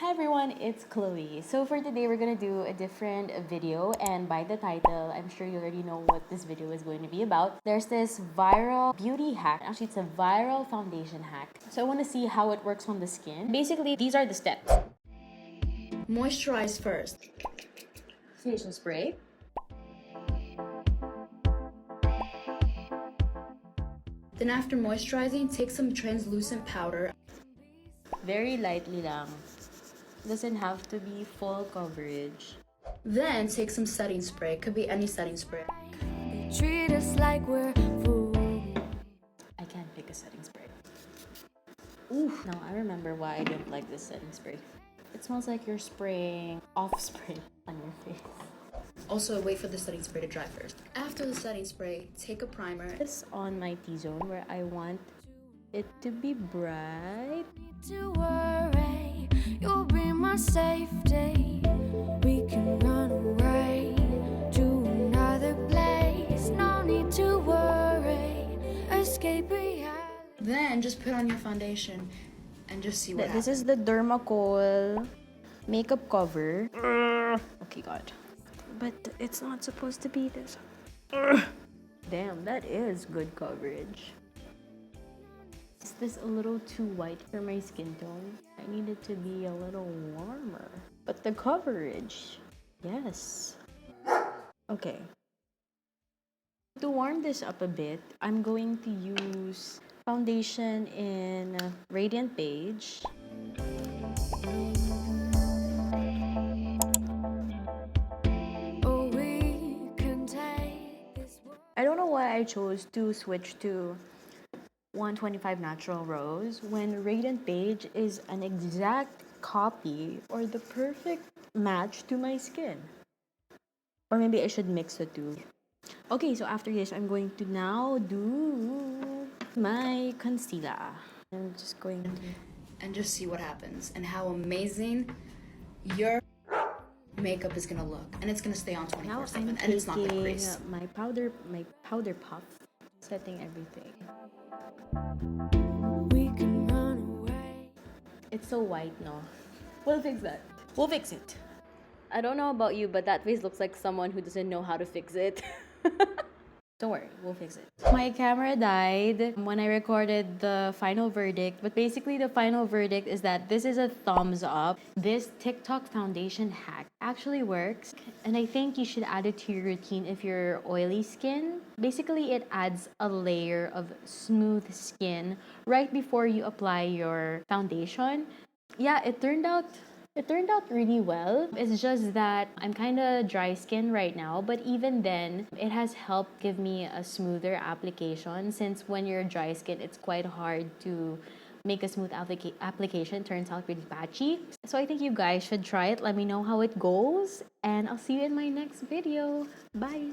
Hi everyone, it's Chloe. So for today, we're gonna do a different video, and by the title, I'm sure you already know what this video is going to be about. There's this viral beauty hack. Actually, it's a viral foundation hack. So I want to see how it works on the skin. Basically, these are the steps. Moisturize first. Facial spray. Then after moisturizing, take some translucent powder. Very lightly lang. Doesn't have to be full coverage. Then take some setting spray. Could be any setting spray. They treat us like we're food. I can't pick a setting spray. Oof. Now I remember why I didn't like this setting spray. It smells like you're spraying off spray on your face. Also, wait for the setting spray to dry first. After the setting spray, take a primer. This on my T-zone where I want it to be bright. To worry, you'll be my safety. We can run away to another place. No need to worry. Escape reality. Then just put on your foundation and just see what happens. This is the Dermacol makeup cover. Okay, God. But it's not supposed to be this. Damn, that is good coverage. Is this a little too white for my skin tone? I need it to be a little warmer. But the coverage, yes. Okay. To warm this up a bit, I'm going to use foundation in Radiant Beige. I don't know why I chose to switch to 125 Natural Rose when Radiant Beige is an exact copy or the perfect match to my skin. Or maybe I should mix the two. Okay, so after this, I'm going to now do my concealer. I'm just going to... And just see what happens and how amazing your makeup is gonna look. And it's gonna stay on 24/7 and it's not gonna crease. My powder puff, setting everything. We can run away. It's so white, no? We'll fix that. We'll fix it. I don't know about you, but that face looks like someone who doesn't know how to fix it. Don't worry, we'll fix it. My camera died when I recorded the final verdict, but basically the final verdict is that this is a thumbs up. This TikTok foundation hack actually works, and I think you should add it to your routine if you're oily skin. Basically, it adds a layer of smooth skin right before you apply your foundation. Yeah, it turned out really well. It's just that I'm kind of dry skin right now, but even then, it has helped give me a smoother application since when you're dry skin, it's quite hard to make a smooth application. It turns out pretty patchy. So I think you guys should try it. Let me know how it goes, and I'll see you in my next video. Bye!